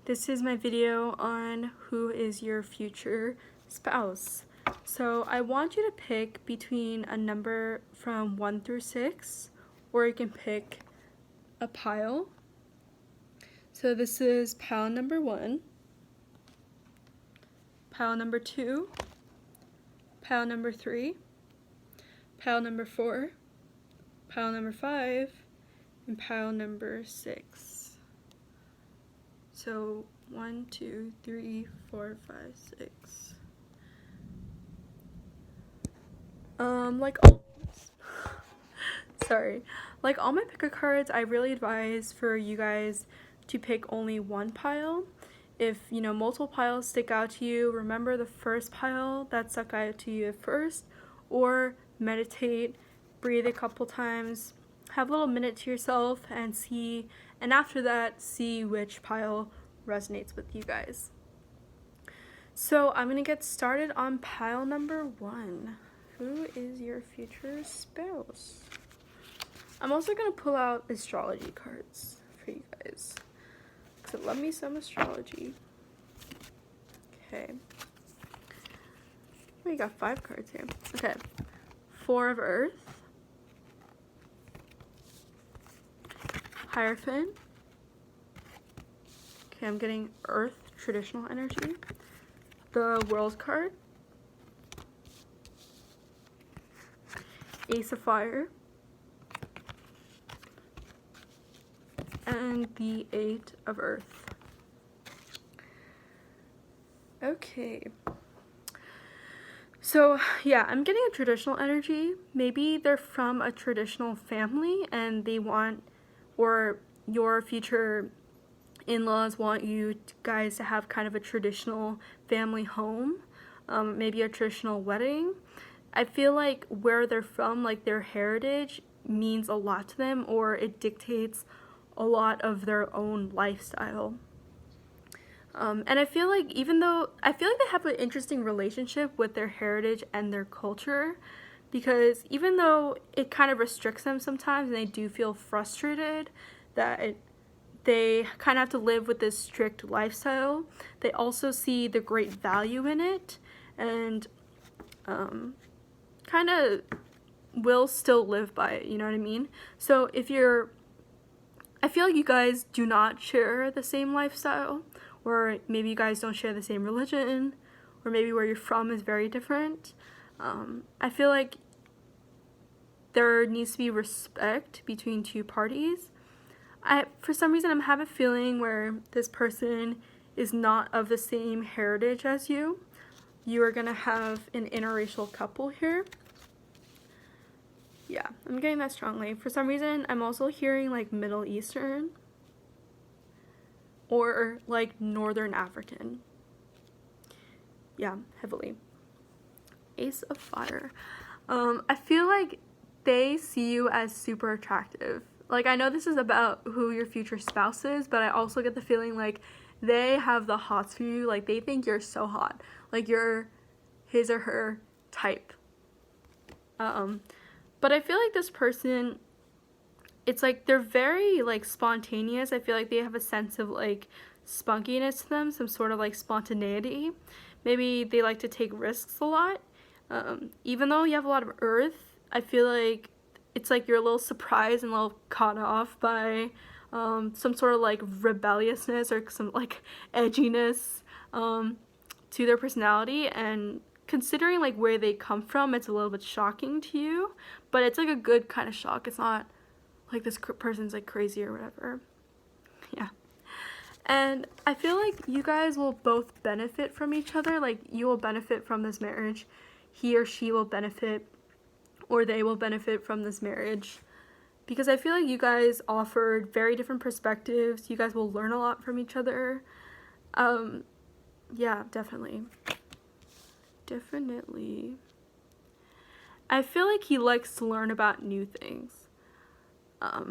This is my video on who is your future spouse. So I want you to pick between a number from 1 through 6, or you can pick a pile. So this is pile number 1, pile number 2, pile number 3, pile number 4, pile number 5, and pile number 6. So 1, 2, 3, 4, 5, 6. Like all my picker cards, I really advise for you guys to pick only one pile. If, multiple piles stick out to you, remember the first pile that stuck out to you at first, or meditate, breathe a couple times, have a little minute to yourself and after that, see which pile resonates with you guys. So I'm gonna get started on pile number 1. Who is your future spouse? I'm also gonna pull out astrology cards for you guys, so love me some astrology. Okay, we got 5 cards here. Okay, 4 of Earth, Hierophant. Okay, I'm getting Earth traditional energy. The World card, Ace of Fire, and the 8 of Earth. Okay. So, yeah, I'm getting a traditional energy. Maybe they're from a traditional family and they want, or your future in-laws want you guys to have kind of a traditional family home, maybe a traditional wedding. I feel like where they're from, like their heritage, means a lot to them, or it dictates a lot of their own lifestyle. And I feel like they have an interesting relationship with their heritage and their culture, because even though it kind of restricts them sometimes and they do feel frustrated that they kind of have to live with this strict lifestyle, they also see the great value in it and kind of will still live by it, you know what I mean? So I feel like you guys do not share the same lifestyle, or maybe you guys don't share the same religion, or maybe where you're from is very different. I feel like there needs to be respect between two parties. For some reason, I'm having a feeling where this person is not of the same heritage as you. You are going to have an interracial couple here. Yeah, I'm getting that strongly. For some reason, I'm also hearing like Middle Eastern or like Northern African. Yeah, heavily. Ace of Fire. I feel like they see you as super attractive. Like, I know this is about who your future spouse is, but I also get the feeling like they have the hots for you. Like, they think you're so hot. Like, you're his or her type. But I feel like this person, it's like they're very, like, spontaneous. I feel like they have a sense of, like, spunkiness to them, some sort of, like, spontaneity. Maybe they like to take risks a lot. Even though you have a lot of Earth, I feel like it's like you're a little surprised and a little caught off by some sort of like rebelliousness or some like edginess to their personality, and considering like where they come from, it's a little bit shocking to you, but it's like a good kind of shock. It's not like this person's like crazy or whatever. Yeah. And I feel like you guys will both benefit from each other. Like, you will benefit from this marriage. He or she will benefit, or they will benefit from this marriage, because I feel like you guys offered very different perspectives. You guys will learn a lot from each other. Yeah, definitely. I feel like he likes to learn about new things. I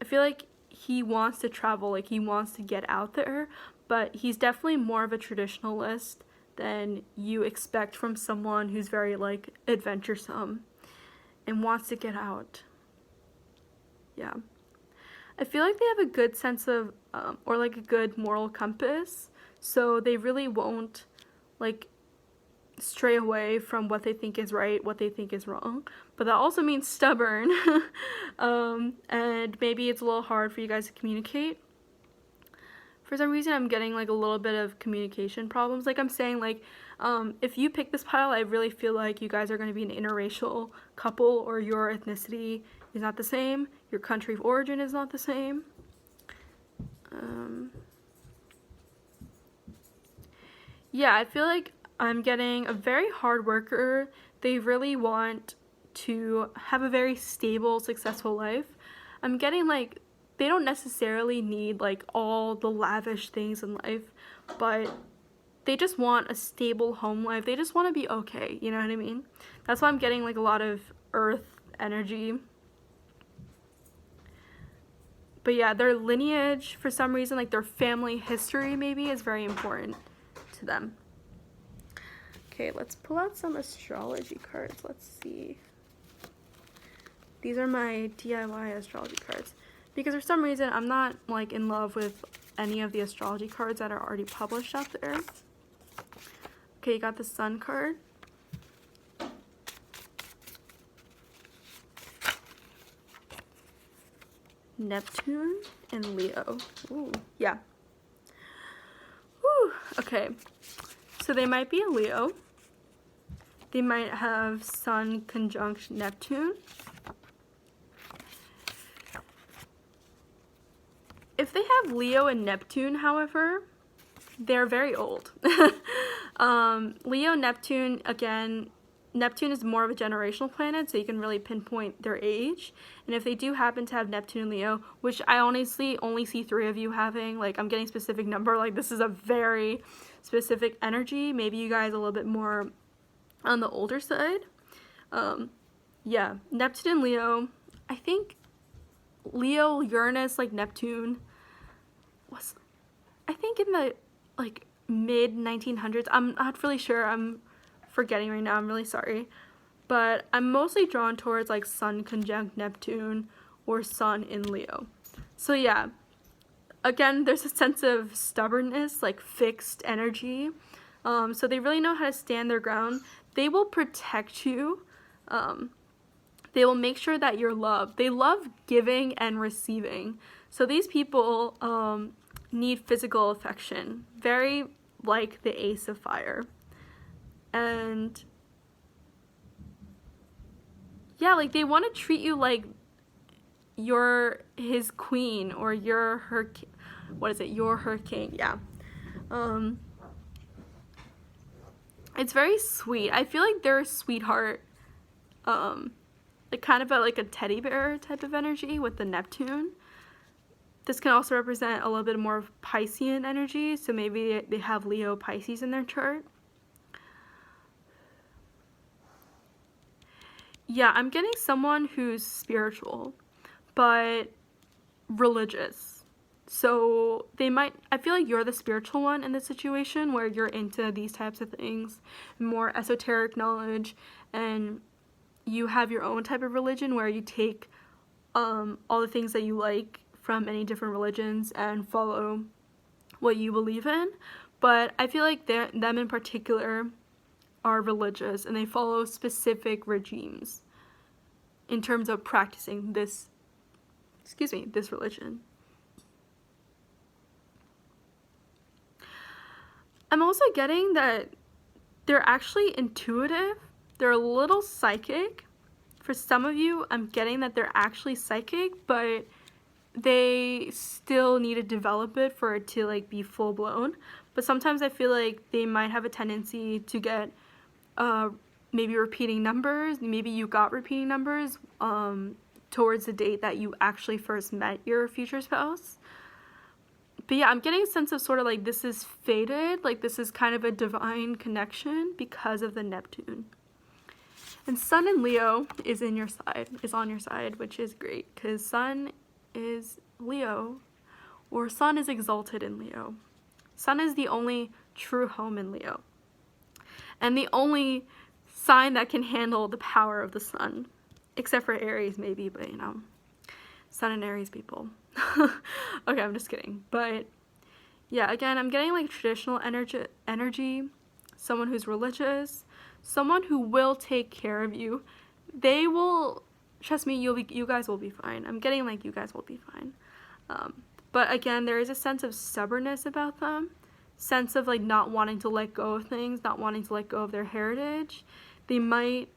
feel like he wants to travel, like he wants to get out there, but he's definitely more of a traditionalist than you expect from someone who's very like adventuresome and wants to get out. Yeah. I feel like they have a good sense of, or like a good moral compass, so they really won't like stray away from what they think is right, what they think is wrong. But that also means stubborn. And maybe it's a little hard for you guys to communicate. For some reason, I'm getting like a little bit of communication problems. Like I'm saying, like, if you pick this pile, I really feel like you guys are going to be an interracial couple, or your ethnicity is not the same, your country of origin is not the same. Yeah, I feel like I'm getting a very hard worker. They really want to have a very stable, successful life. I'm getting like they don't necessarily need like all the lavish things in life, but they just want a stable home life. They just want to be okay, you know what I mean? That's why I'm getting like a lot of earth energy. But yeah, their lineage, for some reason, like their family history maybe, is very important to them. Okay, let's pull out some astrology cards. Let's see. These are my DIY astrology cards. Because for some reason, I'm not like in love with any of the astrology cards that are already published out there. Okay, you got the Sun card. Neptune and Leo. Ooh, yeah. Whew, okay. So they might be a Leo. They might have Sun conjunct Neptune. If they have Leo and Neptune, however, they're very old. Leo, Neptune, again, Neptune is more of a generational planet, so you can really pinpoint their age. And if they do happen to have Neptune and Leo, which I honestly only see 3 of you having, like I'm getting specific number, like this is a very specific energy. Maybe you guys a little bit more on the older side. Yeah, Neptune and Leo. I think Leo, Uranus, like Neptune was, I think in the like mid 1900s. I'm not really sure. I'm forgetting right now. I'm really sorry. But I'm mostly drawn towards like Sun conjunct Neptune or Sun in Leo. So yeah, again, there's a sense of stubbornness, like fixed energy. So they really know how to stand their ground. They will protect you. They will make sure that you're loved. They love giving and receiving. So these people need physical affection, very like the Ace of Fire. And yeah, like they want to treat you like you're his queen or you're her, what is it? You're her king. Yeah. It's very sweet. I feel like they're a sweetheart. Like kind of like a teddy bear type of energy with the Neptune. This can also represent a little bit more of Piscean energy, so maybe they have Leo Pisces in their chart. Yeah, I'm getting someone who's spiritual, but religious. So they might, I feel like you're the spiritual one in this situation where you're into these types of things, more esoteric knowledge, and you have your own type of religion where you take all the things that you like from many different religions and follow what you believe in. But I feel like them in particular are religious and they follow specific regimes in terms of practicing this religion. I'm also getting that they're actually intuitive. They're a little psychic. For some of you, I'm getting that they're actually psychic, but they still need to develop it for it to like be full blown. But sometimes I feel like they might have a tendency to get maybe repeating numbers. Maybe you got repeating numbers towards the date that you actually first met your future spouse. But yeah, I'm getting a sense of sort of like this is fated, like this is kind of a divine connection because of the Neptune. And Sun in Leo is on your side, which is great because Sun is Leo, or Sun is exalted in Leo. Sun is the only true home in Leo, and the only sign that can handle the power of the sun, except for Aries maybe, but you know, Sun and Aries people. Okay, I'm just kidding. But yeah, again, I'm getting like traditional energy, someone who's religious, someone who will take care of you. They will, trust me, you guys will be fine. I'm getting like you guys will be fine. But again, there is a sense of stubbornness about them, sense of like not wanting to let go of things, not wanting to let go of their heritage. They might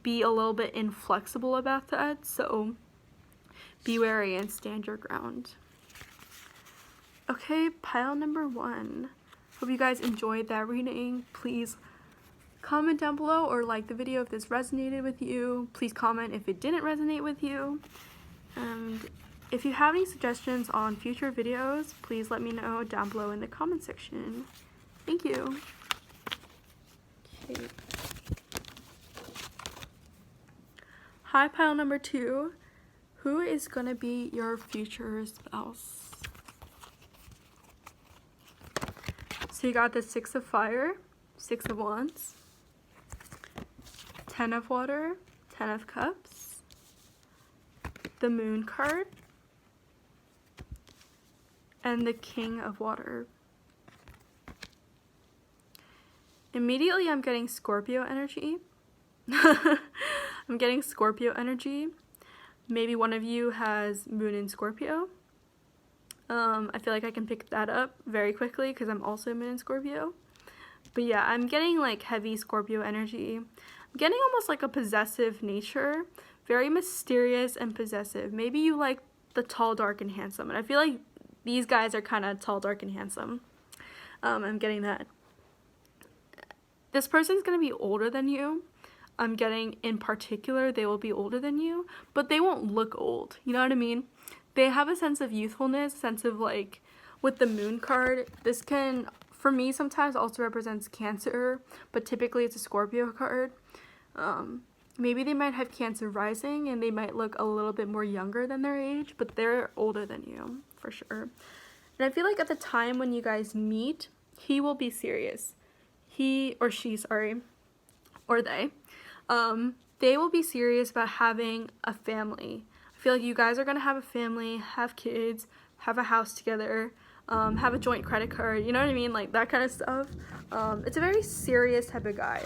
be a little bit inflexible about that, so be wary and stand your ground. Okay, pile number 1. Hope you guys enjoyed that reading. Please comment down below or like the video if this resonated with you. Please comment if it didn't resonate with you. And if you have any suggestions on future videos, please let me know down below in the comment section. Thank you. Okay. Hi, pile number 2. Who is gonna be your future spouse? So you got the 6 of Fire, 6 of Wands, 10 of Water, 10 of Cups, the Moon card, and the King of Water. Immediately I'm getting Scorpio energy. I'm getting Scorpio energy. Maybe one of you has Moon in Scorpio. I feel like I can pick that up very quickly because I'm also Moon in Scorpio. But yeah, I'm getting like heavy Scorpio energy. I'm getting almost like a possessive nature. Very mysterious and possessive. Maybe you like the tall, dark, and handsome. And I feel like these guys are kind of tall, dark, and handsome. I'm getting that. This person's going to be older than you. I'm getting, in particular, they will be older than you. But they won't look old. You know what I mean? They have a sense of youthfulness, sense of like, with the Moon card, this can, for me, sometimes also represents Cancer, but typically it's a Scorpio card. Maybe they might have Cancer rising and they might look a little bit more younger than their age, but they're older than you, for sure. And I feel like at the time when you guys meet, he will be serious. He, or she, sorry, or they will be serious about having a family. I feel like you guys are going to have a family, have kids, have a house together, have a joint credit card, you know what I mean? Like that kind of stuff. It's a very serious type of guy.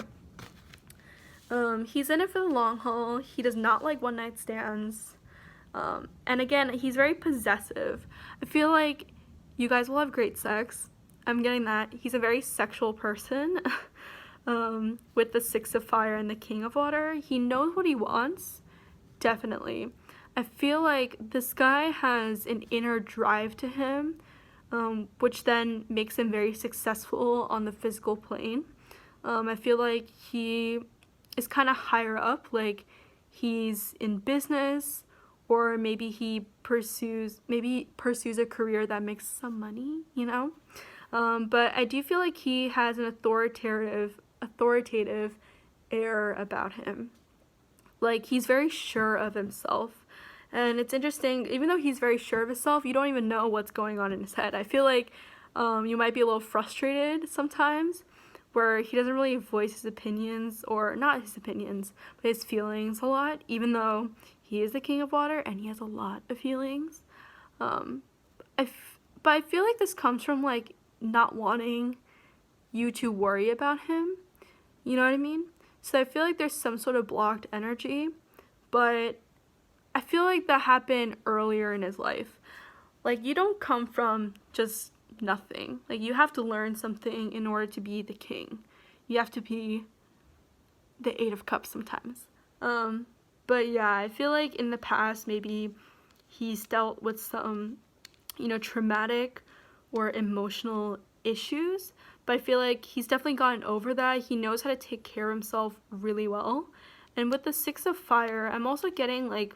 He's in it for the long haul. He does not like one-night stands. And again, he's very possessive. I feel like you guys will have great sex. I'm getting that. He's a very sexual person. With the 6 of Fire and the King of Water. He knows what he wants. Definitely. I feel like this guy has an inner drive to him, which then makes him very successful on the physical plane. I feel like he is kind of higher up, like he's in business, or maybe he pursues a career that makes some money, you know? But I do feel like he has an authoritative air about him. Like, he's very sure of himself. And it's interesting, even though he's very sure of himself, you don't even know what's going on in his head. I feel like you might be a little frustrated sometimes, where he doesn't really voice his opinions, or not his opinions, but his feelings a lot, even though he is the King of Water and he has a lot of feelings. But I feel like this comes from, like, not wanting you to worry about him. You know what I mean? So I feel like there's some sort of blocked energy, but I feel like that happened earlier in his life. Like, you don't come from just nothing. Like, you have to learn something in order to be the king. You have to be the 8 of Cups sometimes. But yeah, I feel like in the past, maybe he's dealt with some, you know, traumatic or emotional issues, but I feel like he's definitely gotten over that. He knows how to take care of himself really well. And with the 6 of Fire, I'm also getting, like,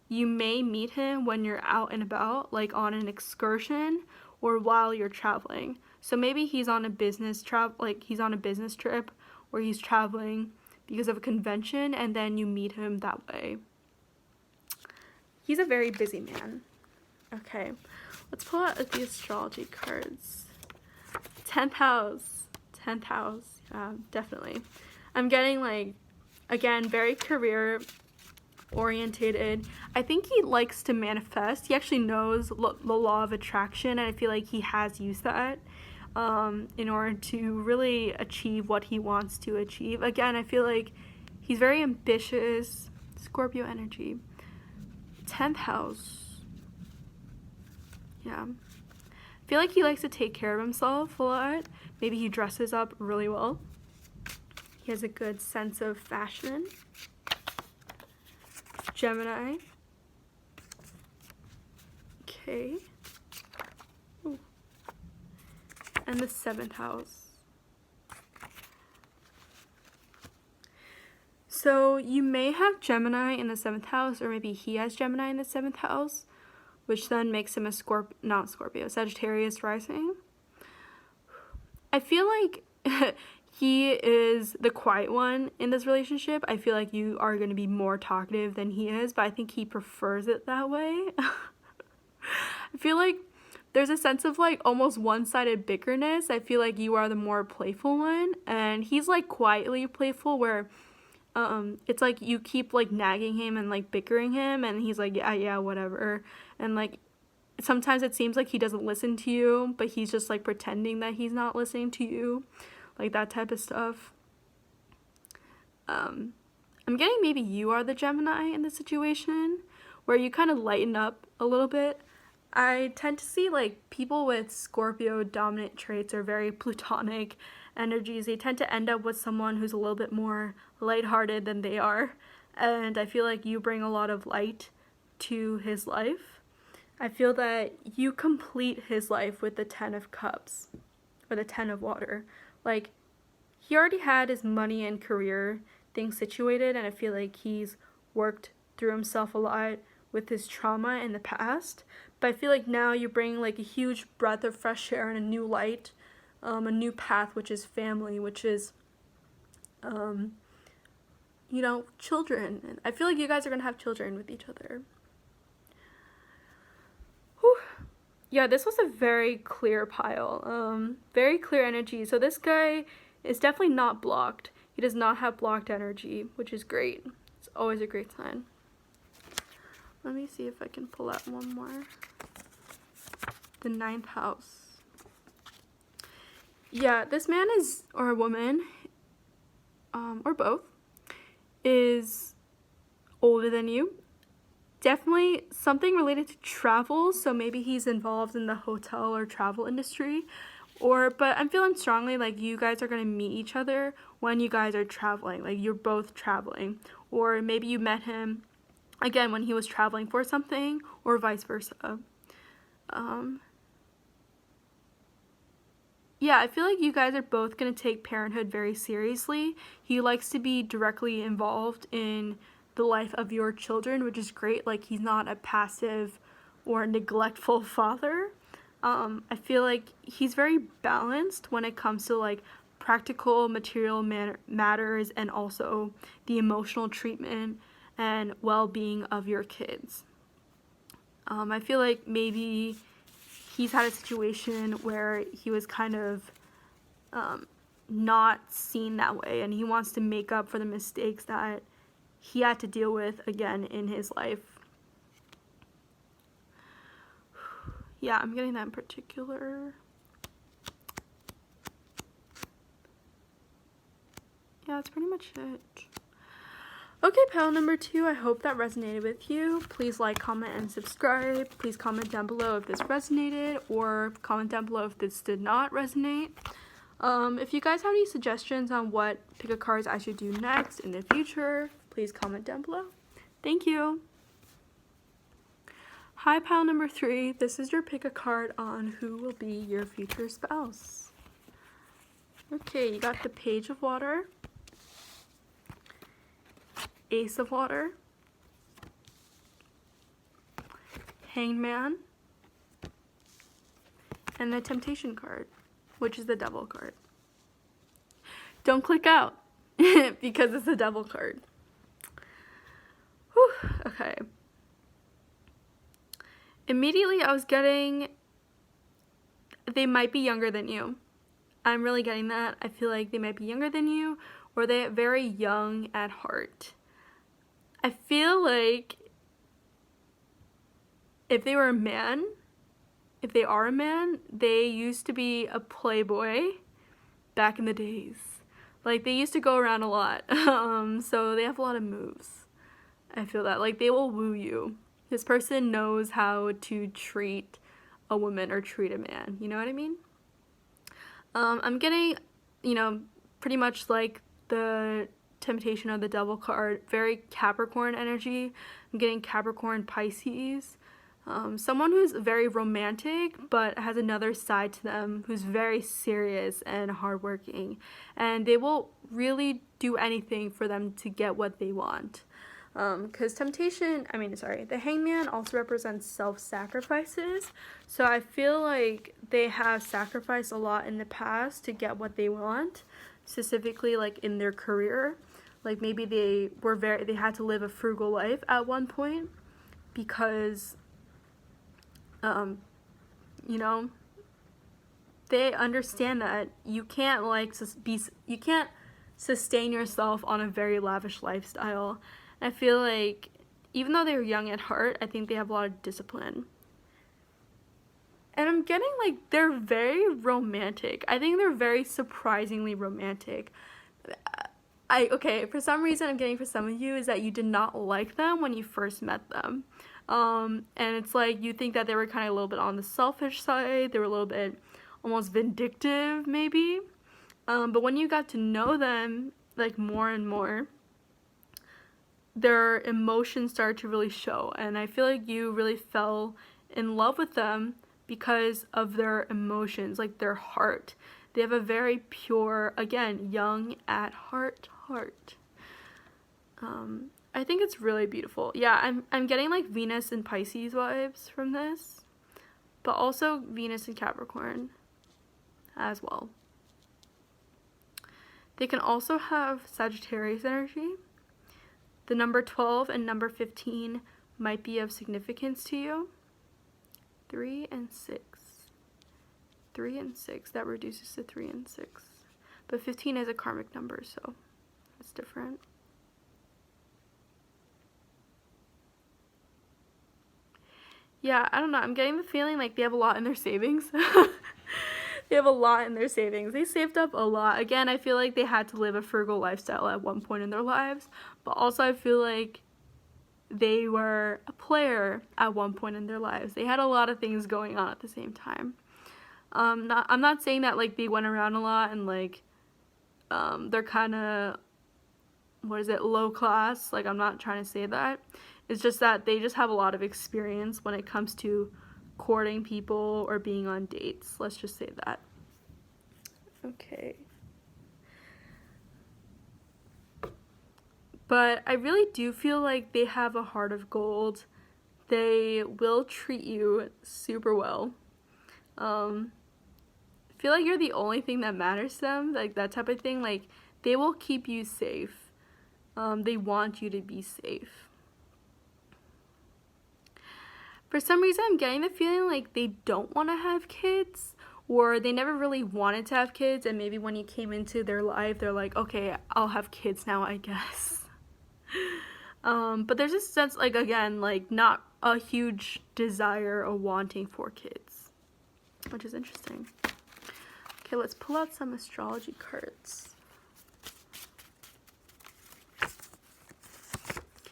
you may meet him when you're out and about, like on an excursion or while you're traveling. So maybe he's on a business trip, or he's traveling because of a convention, and then you meet him that way. He's a very busy man. Okay, let's pull out the astrology cards. 10th house. 10th house. Yeah, definitely. I'm getting, like, again, very career orientated. I think he likes to manifest. He actually knows the law of attraction, and I feel like he has used that in order to really achieve what he wants to achieve. Again, I feel like he's very ambitious. Scorpio energy. 10th house. Yeah. I feel like he likes to take care of himself a lot. Maybe he dresses up really well. He has a good sense of fashion. Gemini. Okay. Ooh. And the 7th house. So you may have Gemini in the 7th house, or maybe he has Gemini in the 7th house, which then makes him a Sagittarius rising. I feel like he is the quiet one in this relationship. I feel like you are going to be more talkative than he is, but I think he prefers it that way. I feel like there's a sense of like almost one-sided bickerness. I feel like you are the more playful one, and he's like quietly playful, where it's like you keep like nagging him and like bickering him, and he's like, yeah, whatever. And like sometimes it seems like he doesn't listen to you, but he's just like pretending that he's not listening to you. Like that type of stuff. I'm getting maybe you are the Gemini in this situation, where you kind of lighten up a little bit. I tend to see like people with Scorpio dominant traits are very plutonic energies. They tend to end up with someone who's a little bit more lighthearted than they are. And I feel like you bring a lot of light to his life. I feel that you complete his life with the 10 of Cups, or the 10 of Water. Like, he already had his money and career things situated, and I feel like he's worked through himself a lot with his trauma in the past. But I feel like now you bring like a huge breath of fresh air and a new light, a new path, which is family, which is, children. And I feel like you guys are going to have children with each other. Whew. Yeah, this was a very clear pile. Very clear energy. So this guy is definitely not blocked. He does not have blocked energy, which is great. It's always a great sign. Let me see if I can pull out one more. The 9th house. Yeah, this man is, or a woman, or both, is older than you. Definitely something related to travel, so maybe he's involved in the hotel or travel industry. But I'm feeling strongly like you guys are going to meet each other when you guys are traveling. Like, you're both traveling. Or maybe you met him, again, when he was traveling for something, or vice versa. Yeah, I feel like you guys are both going to take parenthood very seriously. He likes to be directly involved in the life of your children, which is great. Like, he's not a passive or neglectful father. I feel like he's very balanced when it comes to like practical material matters, and also the emotional treatment and well-being of your kids. I feel like maybe he's had a situation where he was kind of not seen that way, and he wants to make up for the mistakes that he had to deal with again in his life. Yeah, I'm getting that in particular. Yeah, that's pretty much it. Okay, pile number 2, I hope that resonated with you. Please like, comment, and subscribe. Please comment down below if this resonated, or comment down below if this did not resonate. If you guys have any suggestions on what pick-a cards I should do next in the future, please comment down below. Thank you. Hi, pile number 3. This is your pick a card on who will be your future spouse. Okay, you got the Page of Water, Ace of Water, Hanged Man, and the Temptation card, which is the Devil card. Don't click out because it's the Devil card. Whew, okay. Immediately I was getting, they might be younger than you. I'm really getting that. I feel like they might be younger than you, or they're very young at heart. I feel like if they were a man, if they are a man, they used to be a playboy back in the days. Like, they used to go around a lot. So they have a lot of moves. I feel that. Like, they will woo you. This person knows how to treat a woman or treat a man. You know what I mean? I'm getting, pretty much like the Temptation of the Devil card, very Capricorn energy. I'm getting Capricorn Pisces. Someone who's very romantic but has another side to them, who's very serious and hardworking, and they will really do anything for them to get what they want. Because the Hangman also represents self-sacrifices, so I feel like they have sacrificed a lot in the past to get what they want, specifically like in their career. Like, maybe they had to live a frugal life at one point because they understand that you can't you can't sustain yourself on a very lavish lifestyle. And I feel like even though they're young at heart, I think they have a lot of discipline. And I'm getting like they're very romantic. I think they're very surprisingly romantic. For some reason I'm getting for some of you is that you did not like them when you first met them. And it's like you think that they were kind of a little bit on the selfish side. They were a little bit almost vindictive, maybe. But when you got to know them, like, more and more, their emotions started to really show. And I feel like you really fell in love with them because of their emotions, like their heart. They have a very pure, again, young at heart. I think it's really beautiful. Yeah, I'm getting like Venus and Pisces vibes from this, but also Venus and Capricorn as well. They can also have Sagittarius energy. The number 12 and number 15 might be of significance to you. 3 and 6. 3 and 6, that reduces to 3 and 6. But 15 is a karmic number, so it's different. Yeah, I don't know. I'm getting the feeling like they have a lot in their savings. They have a lot in their savings. They saved up a lot. Again, I feel like they had to live a frugal lifestyle at one point in their lives. But also I feel like they were a player at one point in their lives. They had a lot of things going on at the same time. I'm not saying that like they went around a lot and like they're kind of, low class. Like, I'm not trying to say that. It's just that they just have a lot of experience when it comes to courting people or being on dates. Let's just say that. Okay. But I really do feel like they have a heart of gold. They will treat you super well. I feel like you're the only thing that matters to them, like that type of thing. Like, they will keep you safe. They want you to be safe. For some reason, I'm getting the feeling like they don't want to have kids, or they never really wanted to have kids, and maybe when you came into their life, they're like, okay, I'll have kids now, I guess. But there's this sense, like, again, like, not a huge desire or wanting for kids, which is interesting. Okay, let's pull out some astrology cards.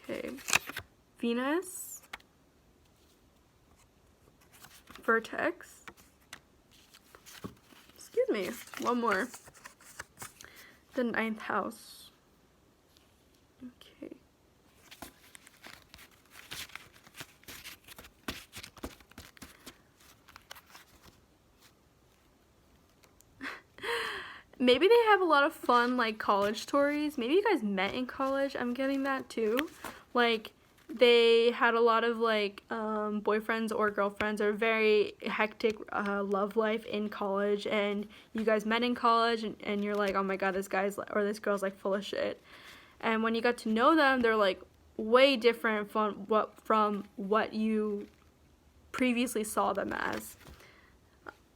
Okay, Venus, Vertex, excuse me, one more, the 9th house. Okay. Maybe they have a lot of fun, like, college stories. Maybe you guys met in college. I'm getting that too. Like, they had a lot of, like, boyfriends or girlfriends, or very hectic love life in college, and you guys met in college, and you're like, oh my god, this guy's or this girl's like full of shit. And when you got to know them, they're like way different from what you previously saw them as.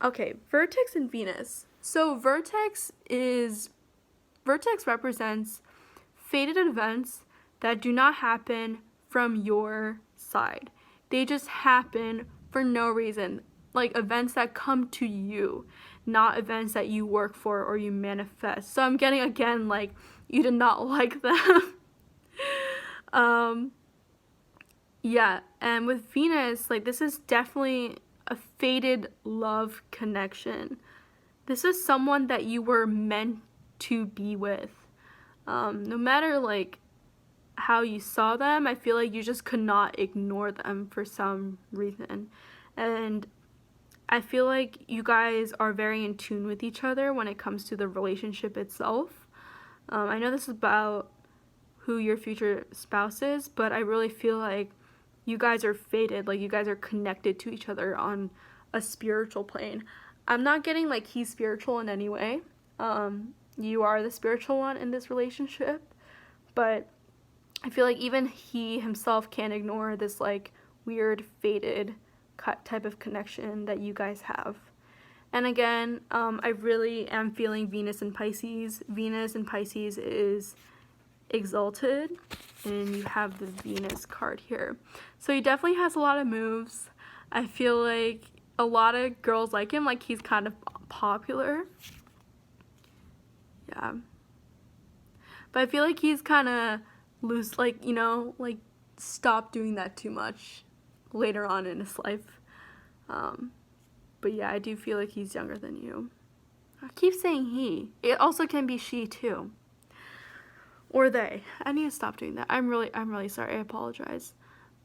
Okay, Vertex and Venus. So Vertex represents fated events, that do not happen from your side. They just happen for no reason. Like events that come to you, not events that you work for or you manifest. So I'm getting, again, like, you did not like them. Yeah, and with Venus, like, this is definitely a fated love connection. This is someone that you were meant to be with. No matter, like, how you saw them, I feel like you just could not ignore them for some reason. And I feel like you guys are very in tune with each other when it comes to the relationship itself. I know this is about who your future spouse is, but I really feel like you guys are fated, like you guys are connected to each other on a spiritual plane. I'm not getting like he's spiritual in any way. You are the spiritual one in this relationship, but I feel like even he himself can't ignore this like weird fated type of connection that you guys have. And again, I really am feeling Venus in Pisces. Venus in Pisces is exalted, and you have the Venus card here. So he definitely has a lot of moves. I feel like a lot of girls like him, like he's kind of popular. Yeah. But I feel like he's kind of loose, like, you know, like stop doing that too much later on in his life. But yeah, I do feel like he's younger than you. I keep saying he. It also can be she too. Or they. I need to stop doing that. I'm really sorry. I apologize.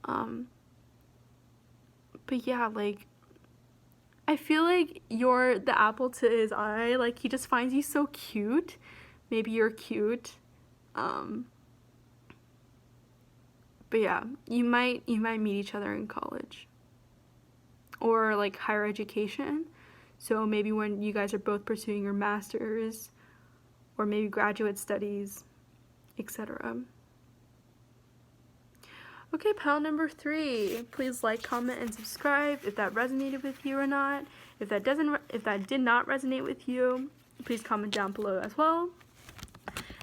But yeah, like, I feel like you're the apple to his eye. Like, he just finds you so cute. Maybe you're cute. But yeah, you might meet each other in college. Or like higher education. So maybe when you guys are both pursuing your masters, or maybe graduate studies, etc. Okay, pile number 3. Please like, comment, and subscribe if that resonated with you or not. If that did not resonate with you, please comment down below as well.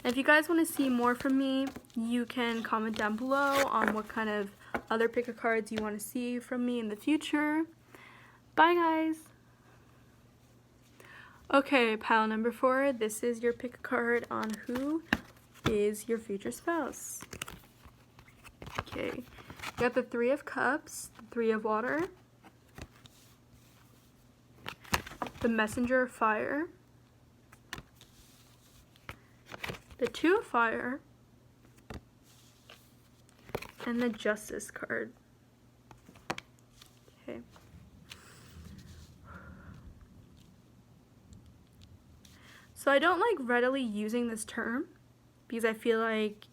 And if you guys want to see more from me, you can comment down below on what kind of other pick-a cards you want to see from me in the future. Bye, guys. Okay, pile number 4. This is your pick a card on who is your future spouse. Okay, you got the 3 of Cups, the 3 of Water, the Messenger of Fire, the 2 of Fire, and the Justice card. Okay. So I don't like readily using this term because I feel like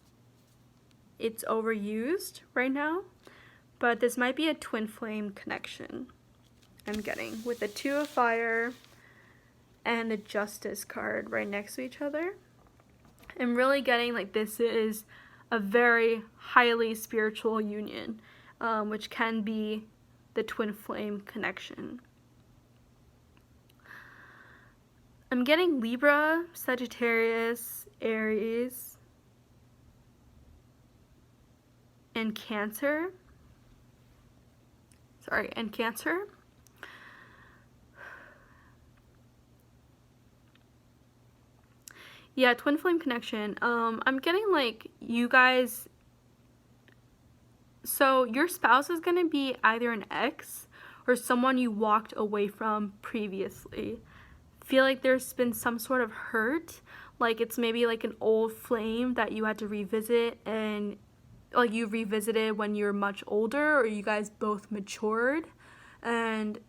it's overused right now, but this might be a twin flame connection I'm getting with the 2 of Fire and the Justice card right next to each other. I'm really getting like this is a very highly spiritual union, which can be the twin flame connection. I'm getting Libra, Sagittarius, Aries, and Cancer. And Cancer. Yeah, twin flame connection. I'm getting like you guys. So your spouse is gonna be either an ex or someone you walked away from previously. Feel like there's been some sort of hurt, like it's maybe like an old flame that you had to revisit, and like you revisited when you're much older or you guys both matured, and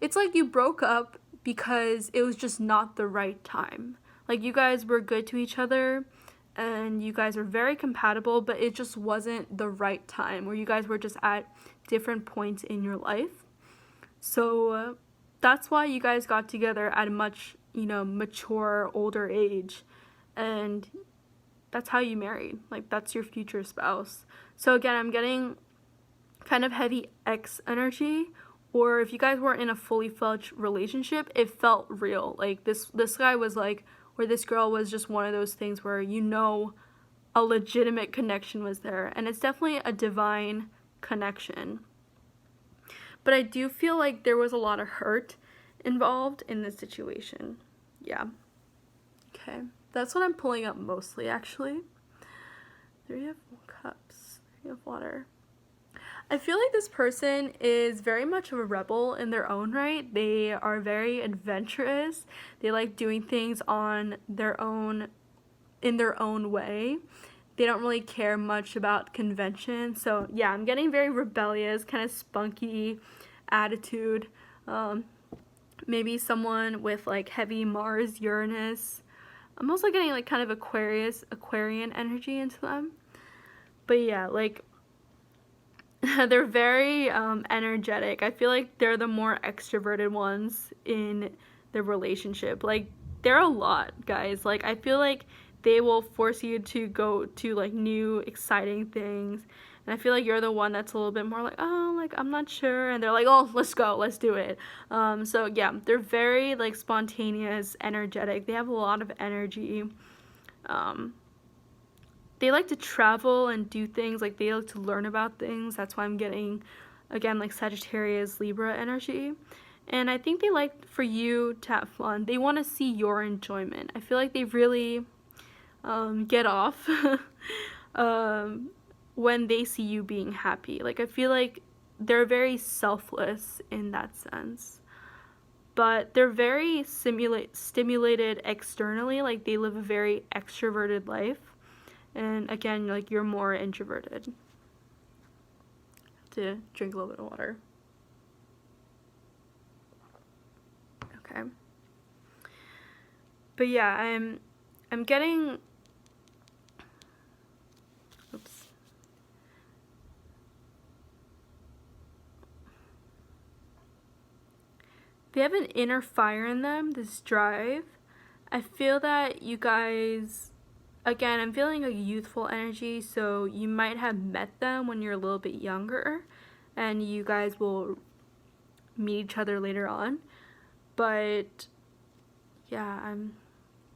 it's like you broke up because it was just not the right time. Like you guys were good to each other and you guys were very compatible, but it just wasn't the right time, or you guys were just at different points in your life. So that's why you guys got together at a much, mature, older age. And that's how you married. Like, that's your future spouse. So again, I'm getting kind of heavy ex energy. Or if you guys weren't in a fully fledged relationship, it felt real. Like, this guy was like, or this girl was just one of those things where a legitimate connection was there, and it's definitely a divine connection. But I do feel like there was a lot of hurt involved in this situation. Yeah. Okay. That's what I'm pulling up mostly, actually. 3 of Cups, 3 of Water. I feel like this person is very much of a rebel in their own right. They are very adventurous. They like doing things on their own, in their own way. They don't really care much about convention. So yeah, I'm getting very rebellious, kind of spunky attitude. Maybe someone with like heavy Mars, Uranus. I'm also getting like kind of Aquarian energy into them. But yeah, like they're very energetic. I feel like they're the more extroverted ones in the relationship. Like, they're a lot, guys. Like, I feel like they will force you to go to like new exciting things, and I feel like you're the one that's a little bit more like, oh, like I'm not sure, and they're like, oh, let's go, let's do it. So yeah, they're very like spontaneous, energetic. They have a lot of energy. They like to travel and do things, like they like to learn about things. That's why I'm getting, again, like Sagittarius, Libra energy. And I think they like for you to have fun. They want to see your enjoyment. I feel like they really get off when they see you being happy. Like, I feel like they're very selfless in that sense. But they're very stimulated externally. Like, they live a very extroverted life. And again, like, you're more introverted. Have to drink a little bit of water. Okay. But yeah, I'm getting, oops. They have an inner fire in them, this drive. I feel that you guys, again, I'm feeling a youthful energy, so you might have met them when you're a little bit younger, and you guys will meet each other later on. But yeah,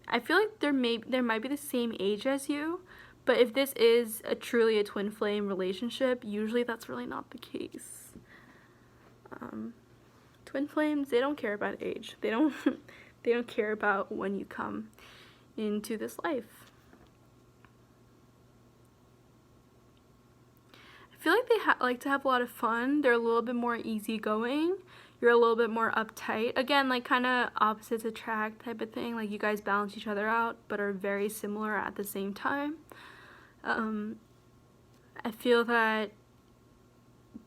I feel like there might be the same age as you, but if this is truly a twin flame relationship, usually that's really not the case. Twin flames, they don't care about age. They don't they don't care about when you come into this life. I feel like they like to have a lot of fun. They're a little bit more easygoing. You're a little bit more uptight. Again, like kind of opposites attract type of thing. Like, you guys balance each other out, but are very similar at the same time. I feel that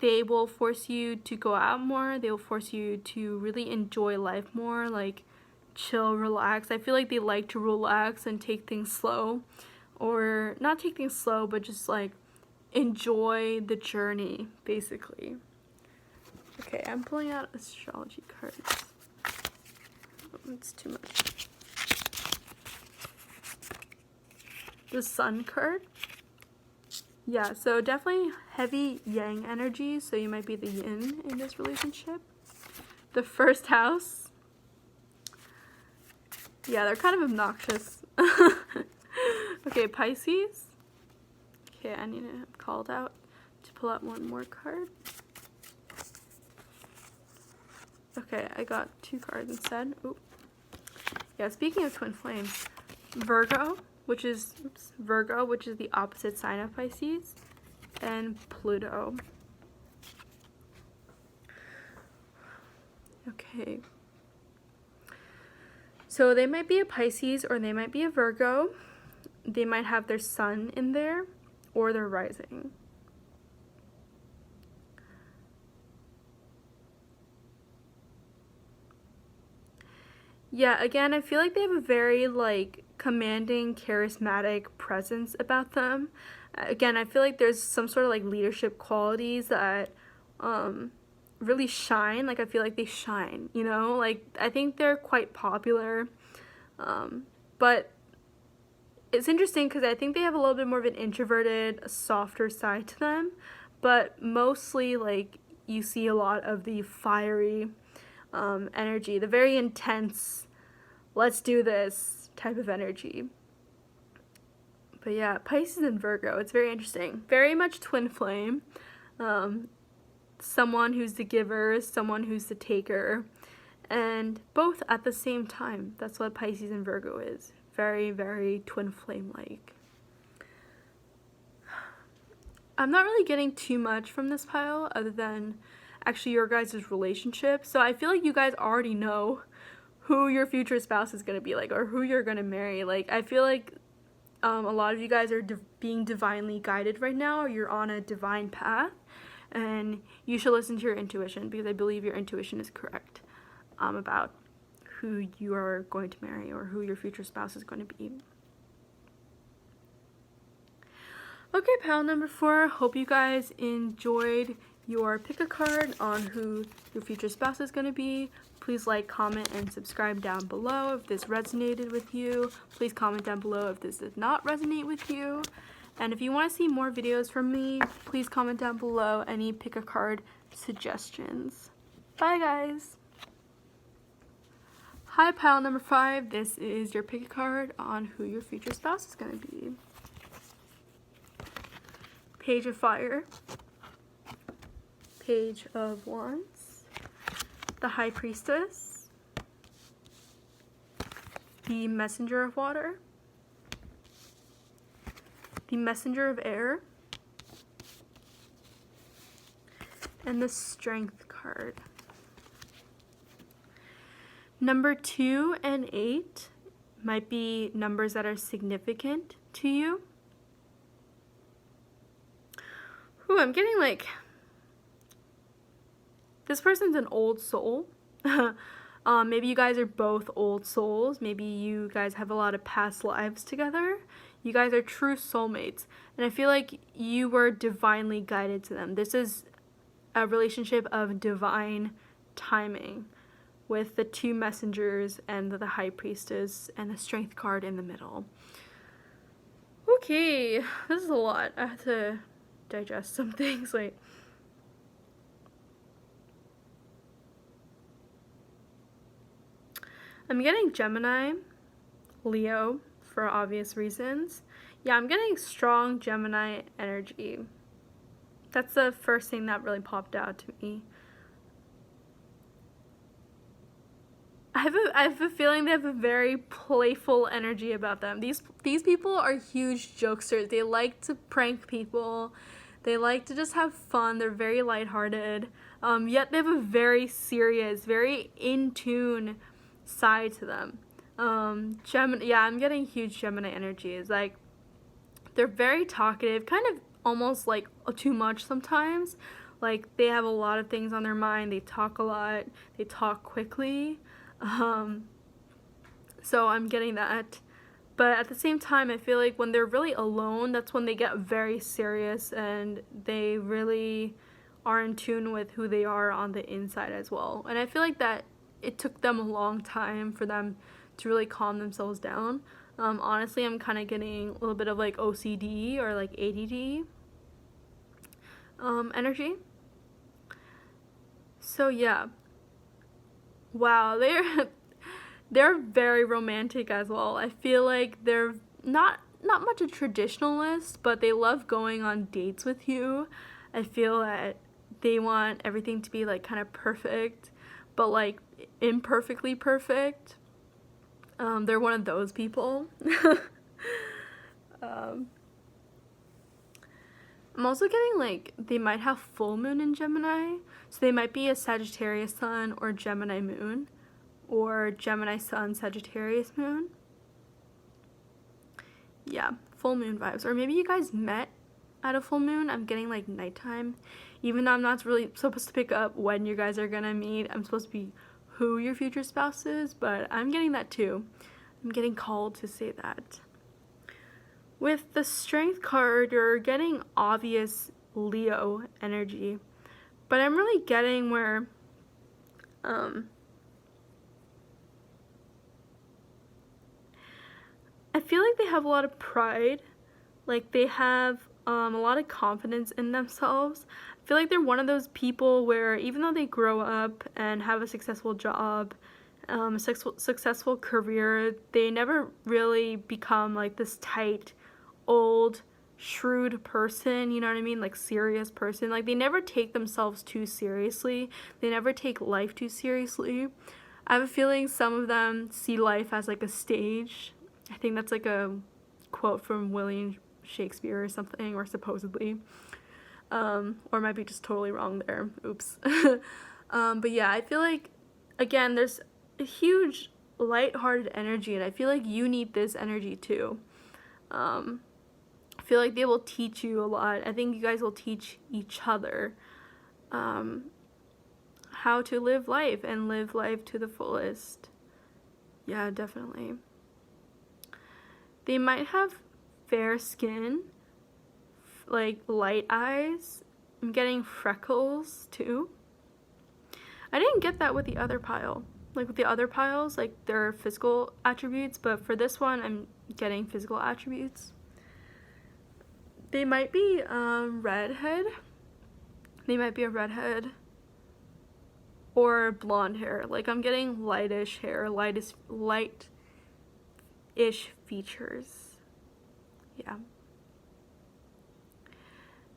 they will force you to go out more. They will force you to really enjoy life more, like chill, relax. I feel like they like to relax and take things slow, or not take things slow, but just like enjoy the journey, basically. Okay, I'm pulling out astrology cards. Oh, it's too much. The Sun card. Yeah, so definitely heavy yang energy, so you might be the yin in this relationship. The first house. Yeah, they're kind of obnoxious. Okay, Pisces. Okay, I need to have called out to pull out one more card. Okay, I got 2 cards instead. Oop. Yeah, speaking of twin flames, Virgo, which is the opposite sign of Pisces, and Pluto. Okay. So they might be a Pisces or they might be a Virgo. They might have their sun in there or their rising. Yeah, again, I feel like they have a very, like, commanding, charismatic presence about them. Again, I feel like there's some sort of, like, leadership qualities that really shine. Like, I feel like they shine, you know? Like, I think they're quite popular. But it's interesting because I think they have a little bit more of an introverted, softer side to them. But mostly, like, you see a lot of the fiery energy, the very intense, let's do this type of energy. But yeah, Pisces and Virgo, it's very interesting. Very much twin flame. Someone who's the giver, someone who's the taker, and both at the same time. That's what Pisces and Virgo is. Very, very twin flame like. I'm not really getting too much from this pile other than actually your guys' relationship. So I feel like you guys already know who your future spouse is going to be like, or who you're going to marry. Like, I feel like a lot of you guys are being divinely guided right now. You're on a divine path, and you should listen to your intuition, because I believe your intuition is correct about who you are going to marry or who your future spouse is going to be. Okay, pile number 4. Hope you guys enjoyed your pick a card on who your future spouse is going to be. Please like, comment, and subscribe down below if this resonated with you. Please comment down below if this did not resonate with you. And if you want to see more videos from me, please comment down below any pick a card suggestions. Bye, guys! Hi, pile number 5. This is your pick a card on who your future spouse is going to be. Page of Fire, Page of Wands, the High Priestess, the Messenger of Water, the Messenger of Air, and the Strength card. Number 2 and 8 might be numbers that are significant to you. Ooh, I'm getting like, this person's an old soul. Maybe you guys are both old souls. Maybe you guys have a lot of past lives together. You guys are true soulmates. And I feel like you were divinely guided to them. This is a relationship of divine timing with the 2 messengers and the High Priestess and the Strength card in the middle. Okay, this is a lot. I have to digest some things. Like, I'm getting Gemini, Leo for obvious reasons. Yeah, I'm getting strong Gemini energy. That's the first thing that really popped out to me. I have a feeling they have a very playful energy about them. These people are huge jokesters. They like to prank people. They like to just have fun. They're very lighthearted. Yet they have a very serious, very in tune side to them. Gemini, yeah, I'm getting huge Gemini energy. It's like they're very talkative, kind of almost like too much sometimes. Like they have a lot of things on their mind. They talk a lot. They talk quickly. So I'm getting that. But at the same time, I feel like when they're really alone, that's when they get very serious and they really are in tune with who they are on the inside as well. And I feel like that it took them a long time for them to really calm themselves down. Honestly, I'm kind of getting a little bit of like OCD or like ADD energy. So yeah. Wow, they're very romantic as well. I feel like they're not much a traditionalist, but they love going on dates with you. I feel that they want everything to be like kind of perfect, but like imperfectly perfect. They're one of those people. I'm also getting like they might have full moon in Gemini, so they might be a Sagittarius sun or Gemini moon, or Gemini sun, Sagittarius moon. Yeah, full moon vibes. Or maybe you guys met at a full moon. I'm getting like nighttime. Even though I'm not really supposed to pick up when you guys are gonna meet, I'm supposed to be who your future spouse is, but I'm getting that too. I'm getting called to say that. With the Strength card, you're getting obvious Leo energy, but I'm really getting where I feel like they have a lot of pride, like they have a lot of confidence in themselves. I feel like they're one of those people where even though they grow up and have a successful job, a successful career, they never really become like this tight old, shrewd person, you know what I mean? Like, serious person. Like, they never take themselves too seriously. They never take life too seriously. I have a feeling some of them see life as like a stage. I think that's like a quote from William Shakespeare or something, or supposedly. Or might be just totally wrong there. Oops. But yeah, I feel like, again, there's a huge lighthearted energy, and I feel like you need this energy too. I feel like they will teach you a lot. I think you guys will teach each other how to live life and live life to the fullest. Yeah, definitely. They might have fair skin, like light eyes. I'm getting freckles too. I didn't get that with the other pile. Like with the other piles, like their physical attributes, but for this one, I'm getting physical attributes. They might be redhead. They might be a redhead. Or blonde hair. Like, I'm getting lightish hair, light-ish features. Yeah.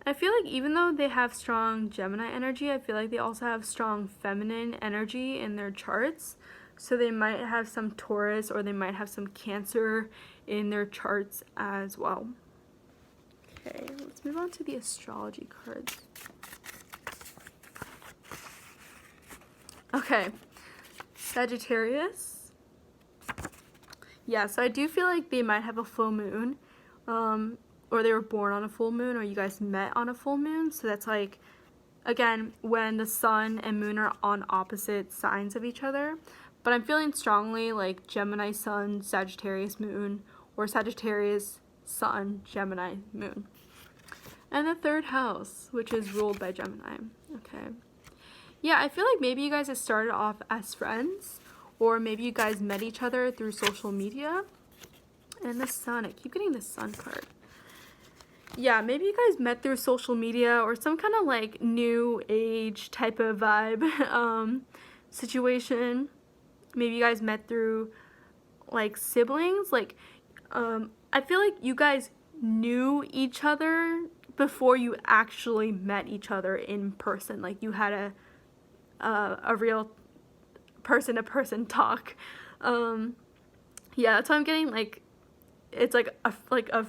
I feel like even though they have strong Gemini energy, I feel like they also have strong feminine energy in their charts. So they might have some Taurus, or they might have some Cancer in their charts as well. Okay, let's move on to the astrology cards. Okay, Sagittarius. Yeah, so I do feel like they might have a full moon, or they were born on a full moon, or you guys met on a full moon. So that's like, again, when the sun and moon are on opposite signs of each other. But I'm feeling strongly like Gemini sun, Sagittarius moon, or Sagittarius sun, Gemini moon. And the third house, which is ruled by Gemini. Okay. Yeah, I feel like maybe you guys have started off as friends, or maybe you guys met each other through social media. And the sun, I keep getting the sun card. Yeah, maybe you guys met through social media or some kind of like new age type of vibe situation. Maybe you guys met through like siblings. Like, I feel like you guys knew each other before you actually met each other in person. Like, you had a real person-to-person talk. Yeah, that's why I'm getting like, it's like a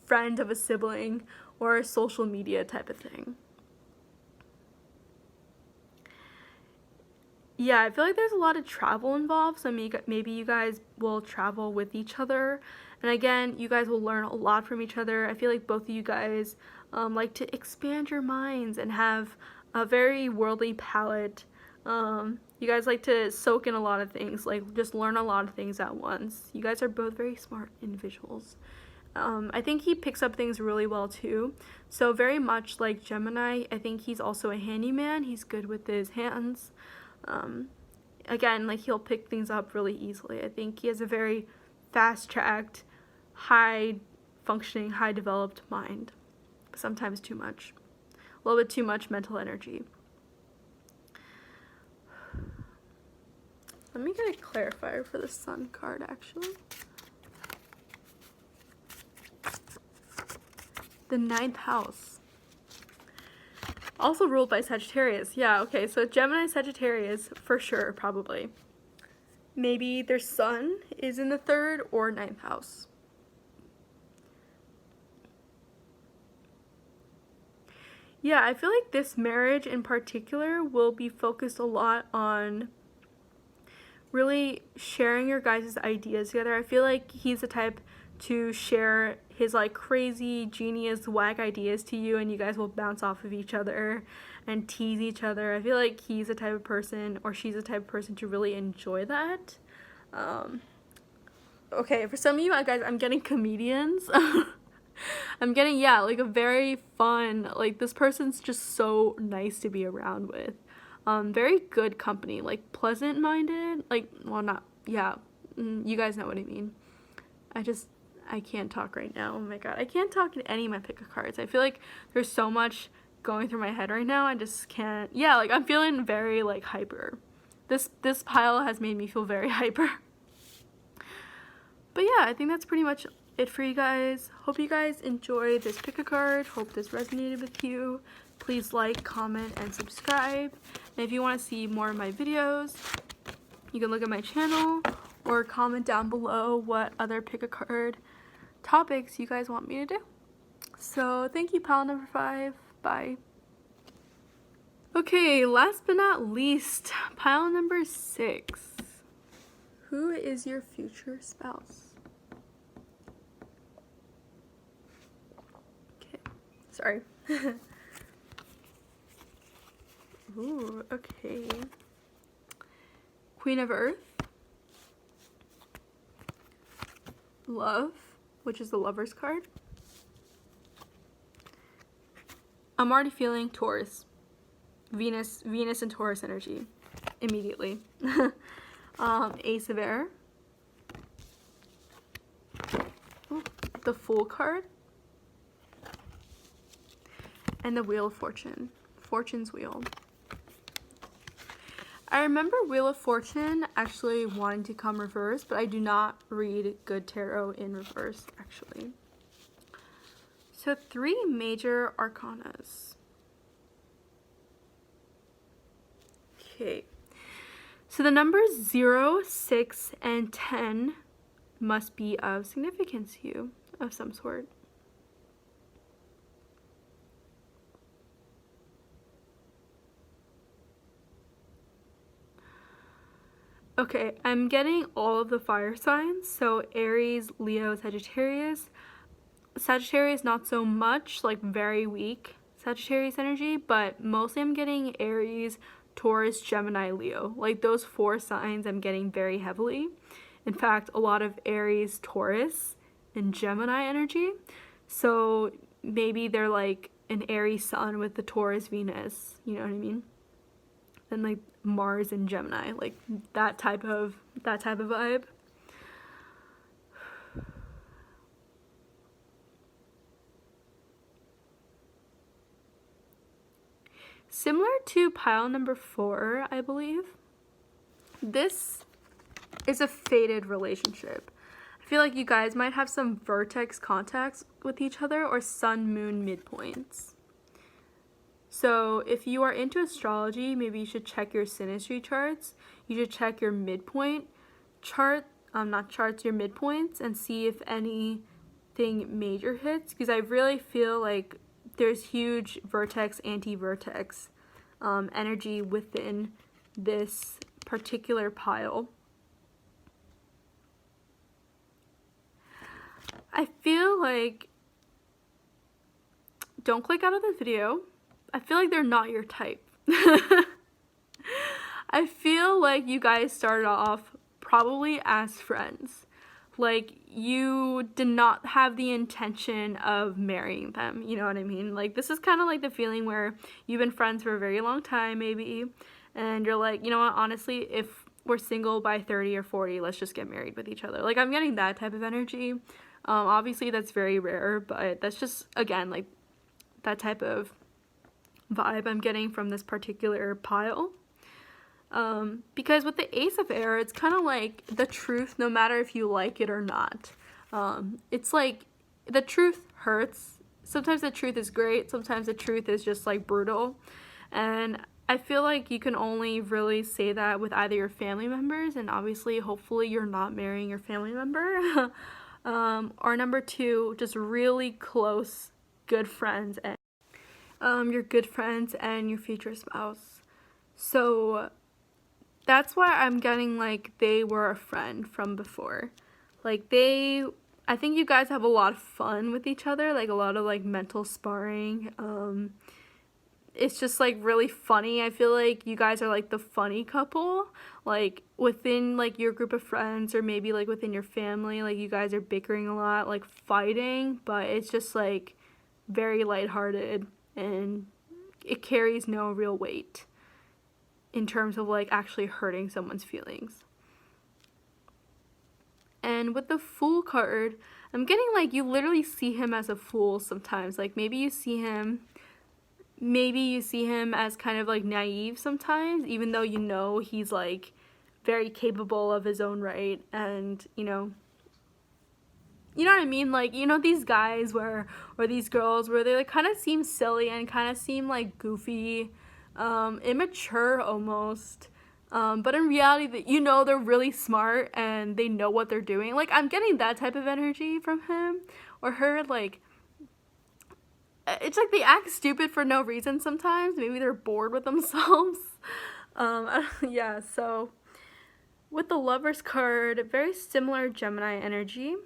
friend of a sibling or a social media type of thing. Yeah, I feel like there's a lot of travel involved, so maybe you guys will travel with each other. And again, you guys will learn a lot from each other. I feel like both of you guys like to expand your minds and have a very worldly palette. You guys like to soak in a lot of things, like just learn a lot of things at once. You guys are both very smart individuals. I think he picks up things really well too. So very much like Gemini, I think he's also a handyman. He's good with his hands. Again, like he'll pick things up really easily. I think he has a very fast-tracked, high-functioning, high-developed mind. Sometimes too much. A little bit too much mental energy. Let me get a clarifier for the sun card, actually. The 9th house. Also ruled by Sagittarius. Yeah, okay, so Gemini, Sagittarius, for sure, probably. Maybe their sun is in the 3rd or 9th house. Yeah, I feel like this marriage in particular will be focused a lot on really sharing your guys' ideas together. I feel like he's the type to share his like crazy genius whack ideas to you, and you guys will bounce off of each other and tease each other. I feel like he's the type of person, or she's the type of person, to really enjoy that. Okay, for some of you guys, I'm getting comedians. I'm getting, yeah, like a very fun, like this person's just so nice to be around with. Very good company, like pleasant-minded, like, well, not, yeah, you guys know what I mean. I can't talk right now. Oh my god, I can't talk in any of my pick-a cards. I feel like there's so much going through my head right now, I just can't, yeah, like I'm feeling very like hyper. This pile has made me feel very hyper. But yeah, I think that's pretty much it for you guys. Hope you guys enjoyed this pick a card. Hope this resonated with you. Please like, comment, and subscribe. And if you want to see more of my videos, you can look at my channel or comment down below what other pick a card topics you guys want me to do. So thank you, pile number 5. Bye. Okay, last but not least, pile number 6. Who is your future spouse? Okay, sorry. Ooh, okay. Queen of Earth. Love, which is the Lover's card. I'm already feeling Taurus. Venus and Taurus energy immediately. Ace of Air. Ooh, the Fool card. And the Wheel of Fortune. Fortune's Wheel. I remember Wheel of Fortune actually wanting to come reverse, but I do not read good tarot in reverse, actually. So 3 major arcanas. Okay. So the numbers 0, 6, and 10 must be of significance to you of some sort. Okay, I'm getting all of the fire signs, so Aries, Leo, Sagittarius. Sagittarius not so much, like very weak Sagittarius energy, but mostly I'm getting Aries, Taurus, Gemini, Leo. Like those 4 signs I'm getting very heavily. In fact, a lot of Aries, Taurus, and Gemini energy. So maybe they're like an Aries sun with the Taurus Venus, you know what I mean? And like Mars and Gemini, like that type of vibe. Similar to pile number 4, I believe. This is a fated relationship. I feel like you guys might have some vertex contacts with each other or sun-moon midpoints. So if you are into astrology, maybe you should check your synastry charts. You should check your midpoint chart, not charts, your midpoints, and see if anything major hits. Because I really feel like there's huge vertex, anti-vertex energy within this particular pile. I feel like, don't click out of this video. I feel like they're not your type. I feel like you guys started off probably as friends. Like, you did not have the intention of marrying them, you know what I mean? Like, this is kind of like the feeling where you've been friends for a very long time, maybe, and you're like, you know what, honestly, if we're single by 30 or 40, let's just get married with each other. Like, I'm getting that type of energy. Obviously, that's very rare, but that's just, again, like, that type of vibe I'm getting from this particular pile. Because with the Ace of Air, it's kind of like the truth, no matter if you like it or not. It's like the truth hurts. Sometimes the truth is great. Sometimes the truth is just like brutal. And I feel like you can only really say that with either your family members, and obviously, hopefully, you're not marrying your family member. Or number 2, just really close, good friends, and your good friends and your future spouse. So that's why I'm getting like they were a friend from before. Like I think you guys have a lot of fun with each other, like a lot of like mental sparring. It's just like really funny. I feel like you guys are like the funny couple, like within like your group of friends or maybe like within your family. Like you guys are bickering a lot, like fighting, but it's just like very lighthearted and it carries no real weight in terms of like actually hurting someone's feelings. And with the Fool card, I'm getting like you literally see him as a fool sometimes. Like maybe you see him as kind of like naive sometimes, even though you know he's like very capable of his own right, and you know you know what I mean? Like, you know, these guys or these girls where they like kind of seem silly and kind of seem like goofy, immature almost. But in reality, that you know, they're really smart and they know what they're doing. Like, I'm getting that type of energy from him or her. Like, it's like they act stupid for no reason sometimes. Maybe they're bored with themselves. Yeah, so with the Lovers card, very similar Gemini energy.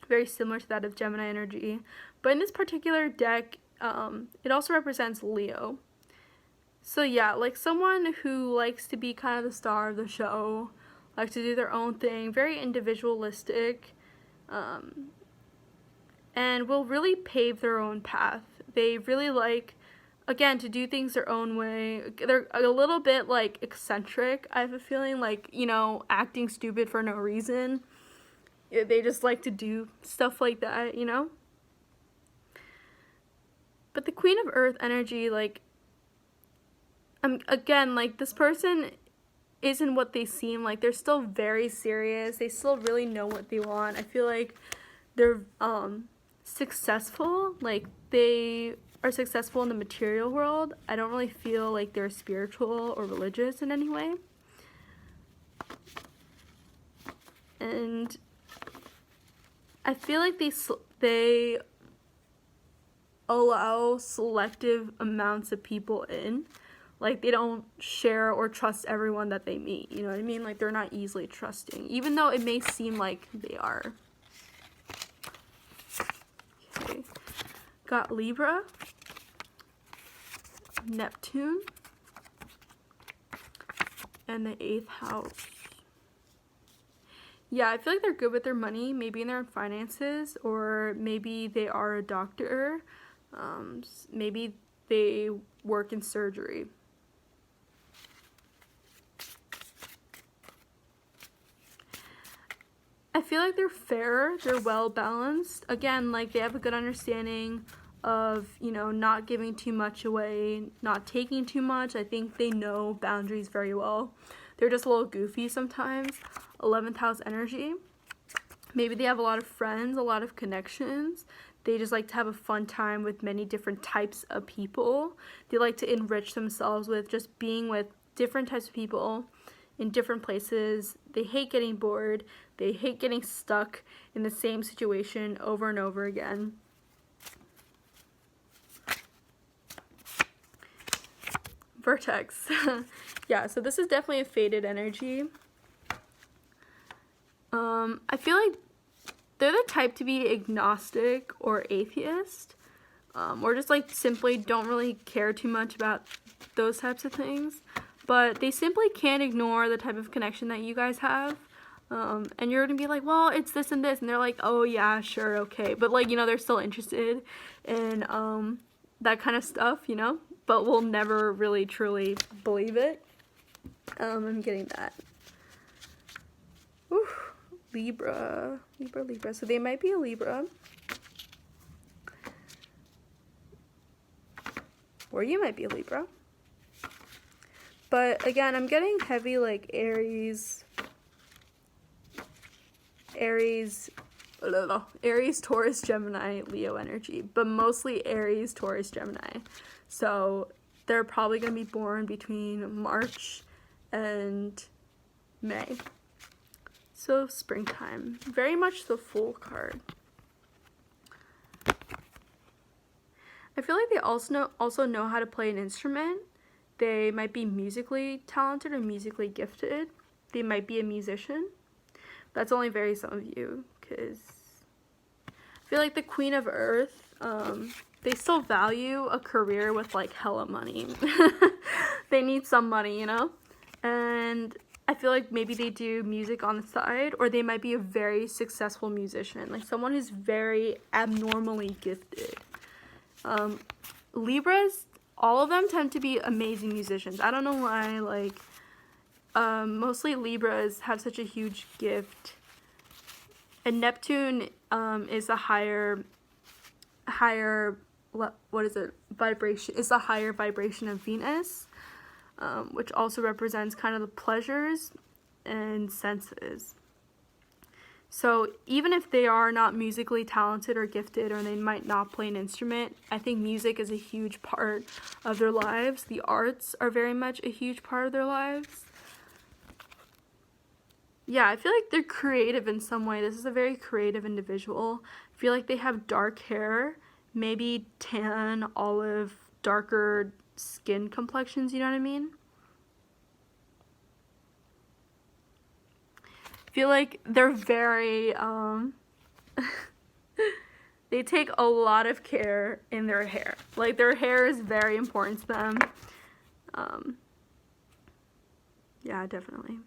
Very similar to that of Gemini energy. But in this particular deck, it also represents Leo. So yeah, like someone who likes to be kind of the star of the show, likes to do their own thing, very individualistic, and will really pave their own path. They really like, again, to do things their own way. They're a little bit like eccentric, I have a feeling, like, you know, acting stupid for no reason. They just like to do stuff like that, you know? But the Queen of Earth energy, like, again, like, this person isn't what they seem like. They're still very serious. They still really know what they want. I feel like they're successful. Like, they are successful in the material world. I don't really feel like they're spiritual or religious in any way. And I feel like they allow selective amounts of people in. Like, they don't share or trust everyone that they meet. You know what I mean? Like, they're not easily trusting, even though it may seem like they are. Okay. Got Libra, Neptune, and the 8th house. Yeah, I feel like they're good with their money, maybe in their finances, or maybe they are a doctor. Maybe they work in surgery. I feel like they're fair, they're well balanced. Again, like, they have a good understanding of, you know, not giving too much away, not taking too much. I think they know boundaries very well. They're just a little goofy sometimes. 11th house energy. Maybe they have a lot of friends, a lot of connections. They just like to have a fun time with many different types of people. They like to enrich themselves with just being with different types of people in different places. They hate getting bored. They hate getting stuck in the same situation over and over again. Vertex. Yeah, so this is definitely a faded energy. I feel like they're the type to be agnostic or atheist, or just like simply don't really care too much about those types of things, but they simply can't ignore the type of connection that you guys have. And you're gonna be like, well, it's this and this, and they're like, oh yeah, sure, okay, but like, you know, they're still interested in that kind of stuff, you know, but will never really truly believe it. I'm getting that. Whew. Libra. So they might be a Libra. Or you might be a Libra. But again, I'm getting heavy like Aries, Taurus, Gemini, Leo energy. But mostly Aries, Taurus, Gemini. So they're probably going to be born between March and May. So springtime, very much the Fool card. I feel like they also know how to play an instrument. They might be musically talented or musically gifted. They might be a musician. That's only very some of you, because I feel like the Queen of Earth, they still value a career with like hella money. They need some money, you know? And I feel like maybe they do music on the side, or they might be a very successful musician, like someone who's very abnormally gifted. Libras, all of them tend to be amazing musicians. I don't know why, like, mostly Libras have such a huge gift. And Neptune is a higher what is it? Vibration. It's a higher vibration of Venus. Which also represents kind of the pleasures and senses. So even if they are not musically talented or gifted, or they might not play an instrument, I think music is a huge part of their lives. The arts are very much a huge part of their lives. Yeah, I feel like they're creative in some way. This is a very creative individual. I feel like they have dark hair, maybe tan, olive, darker skin complexions, you know what I mean? I feel like they're very, they take a lot of care in their hair. Like, their hair is very important to them. Yeah, definitely.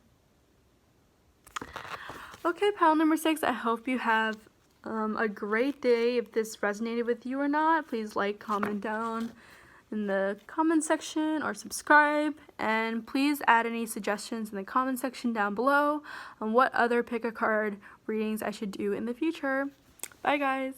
Okay, pile number 6, I hope you have a great day. If this resonated with you or not, please like, comment down in the comment section or subscribe, and please add any suggestions in the comment section down below on what other pick a card readings I should do in the future. Bye guys!